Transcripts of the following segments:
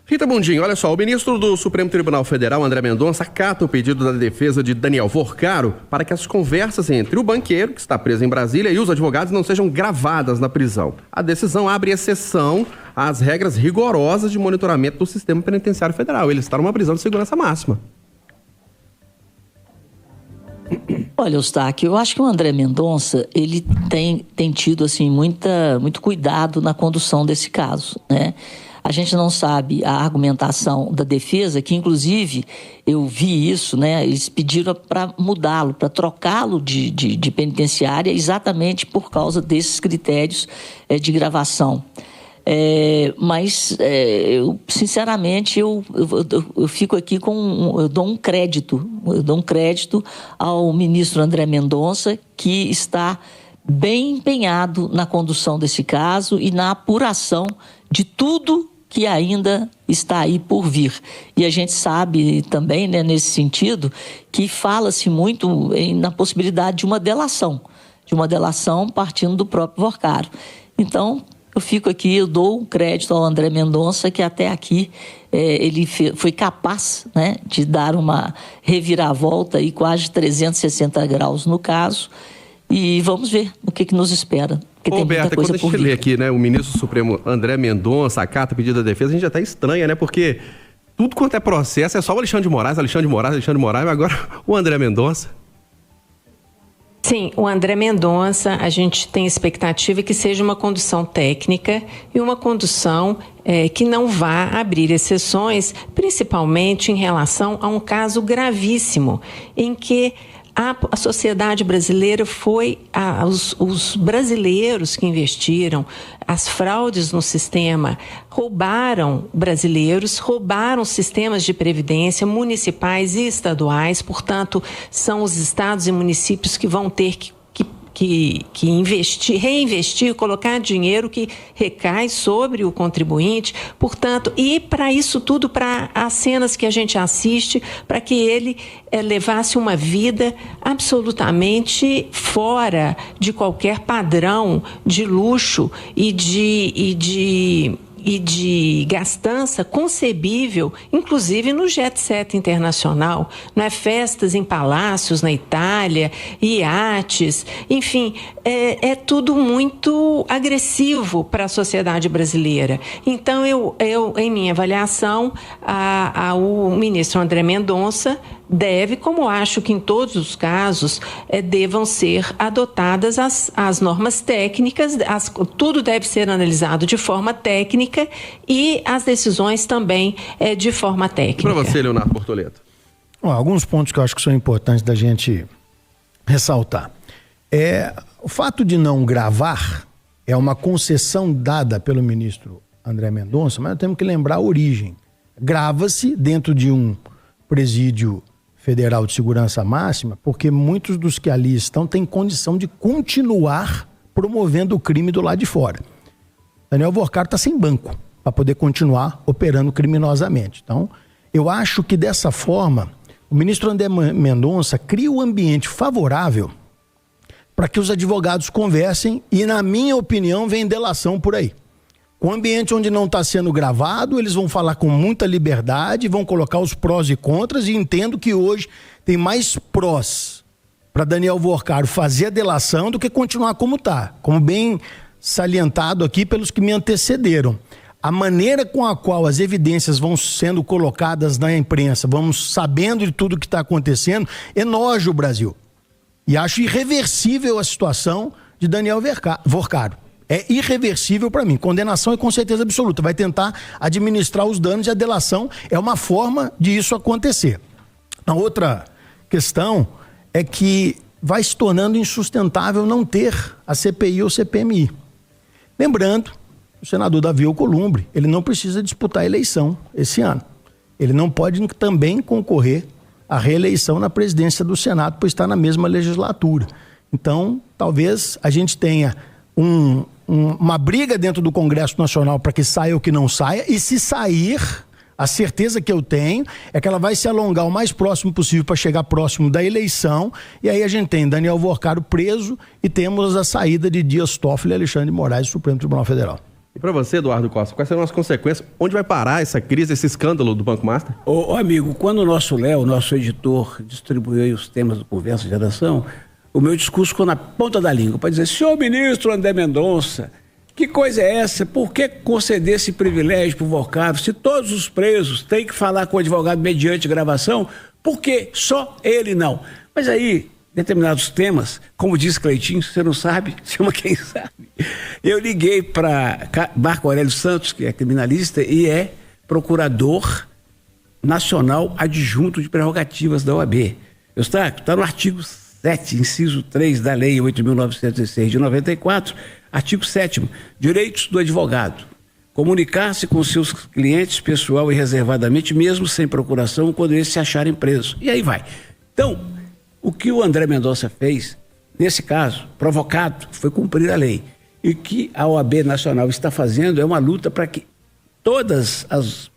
Rita Mundinho, olha só, o ministro do Supremo Tribunal Federal, André Mendonça, acata o pedido da defesa de Daniel Worcaro para que as conversas entre o banqueiro, que está preso em Brasília, e os advogados não sejam gravadas na prisão. A decisão abre exceção às regras rigorosas de monitoramento do sistema penitenciário federal. Ele está numa prisão de segurança máxima. Olha, Eustáquio, eu acho que o André Mendonça, ele tem tido, assim, muito cuidado na condução desse caso, né? A gente não sabe a argumentação da defesa, que inclusive eu vi isso, né? Eles pediram para mudá-lo, para trocá-lo de penitenciária exatamente por causa desses critérios de gravação. Mas, sinceramente, eu fico aqui eu dou um crédito ao ministro André Mendonça, que está bem empenhado na condução desse caso e na apuração de tudo que ainda está aí por vir. E a gente sabe também, né, nesse sentido, que fala-se muito na possibilidade de uma delação partindo do próprio Worcaro. Então, eu fico aqui, eu dou crédito ao André Mendonça, que até aqui ele foi capaz, né, de dar uma reviravolta aí, quase 360 graus no caso, e vamos ver o que nos espera. Ô, Berta, quando a gente lê aqui, né, o ministro Supremo André Mendonça acata o pedido da defesa, a gente até estranha, né, porque tudo quanto é processo é só o Alexandre de Moraes, mas agora o André Mendonça. Sim, o André Mendonça, a gente tem expectativa que seja uma condução técnica e uma condução que não vá abrir exceções, principalmente em relação a um caso gravíssimo, em que a sociedade brasileira os brasileiros que investiram, as fraudes no sistema, roubaram brasileiros, roubaram sistemas de previdência municipais e estaduais, portanto, são os estados e municípios que vão ter que investir, reinvestir, colocar dinheiro que recai sobre o contribuinte, portanto, e para isso tudo, para as cenas que a gente assiste, para que ele levasse uma vida absolutamente fora de qualquer padrão de luxo e de gastança concebível, inclusive no jet set internacional, não é? Festas em palácios na Itália, iates, enfim, é tudo muito agressivo para a sociedade brasileira. Então, eu em minha avaliação, o ministro André Mendonça deve, como acho que em todos os casos, devam ser adotadas as normas técnicas, tudo deve ser analisado de forma técnica e as decisões também de forma técnica. Para você, Leonardo Bortoleto. Alguns pontos que eu acho que são importantes da gente ressaltar. O fato de não gravar é uma concessão dada pelo ministro André Mendonça, mas nós temos que lembrar a origem. Grava-se dentro de um presídio federal de segurança máxima, porque muitos dos que ali estão têm condição de continuar promovendo o crime do lado de fora. Daniel Worcaro está sem banco para poder continuar operando criminosamente. Então, eu acho que dessa forma, o ministro André Mendonça cria um ambiente favorável para que os advogados conversem e, na minha opinião, vem delação por aí. O ambiente onde não está sendo gravado, eles vão falar com muita liberdade, vão colocar os prós e contras, e entendo que hoje tem mais prós para Daniel Worcaro fazer a delação do que continuar como está, como bem salientado aqui pelos que me antecederam. A maneira com a qual as evidências vão sendo colocadas na imprensa, vamos sabendo de tudo que está acontecendo, enoja o Brasil. E acho irreversível a situação de Daniel Worcaro. É irreversível para mim. Condenação é com certeza absoluta. Vai tentar administrar os danos e a delação é uma forma de isso acontecer. A outra questão é que vai se tornando insustentável não ter a CPI ou CPMI. Lembrando, o senador Davi Alcolumbre, ele não precisa disputar a eleição esse ano. Ele não pode também concorrer à reeleição na presidência do Senado, pois está na mesma legislatura. Então, talvez a gente tenha uma briga dentro do Congresso Nacional para que saia ou que não saia, e se sair, a certeza que eu tenho é que ela vai se alongar o mais próximo possível para chegar próximo da eleição, e aí a gente tem Daniel Worcaro preso e temos a saída de Dias Toffoli e Alexandre de Moraes do Supremo Tribunal Federal. E para você, Eduardo Costa, quais serão as consequências? Onde vai parar essa crise, esse escândalo do Banco Master? Ô amigo, quando o nosso Léo, nosso editor, distribuiu aí os temas do Conversa de Redação, o meu discurso ficou na ponta da língua para dizer: senhor ministro André Mendonça, que coisa é essa? Por que conceder esse privilégio para o Vorcaro? Se todos os presos têm que falar com o advogado mediante gravação, por que só ele não? Mas aí, determinados temas, como diz Cleitinho, você não sabe, chama quem sabe. Eu liguei para Marco Aurélio Santos, que é criminalista e é procurador nacional adjunto de prerrogativas da OAB. Está no artigo 7, inciso 3 da Lei 8.906 de 94, artigo 7º, direitos do advogado. Comunicar-se com seus clientes pessoal e reservadamente, mesmo sem procuração, quando eles se acharem presos. E aí vai. Então, o que o André Mendonça fez, nesse caso, provocado, foi cumprir a lei. E o que a OAB Nacional está fazendo é uma luta para que todas as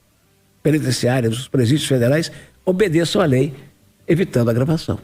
penitenciárias, os presídios federais, obedeçam à lei, evitando a gravação.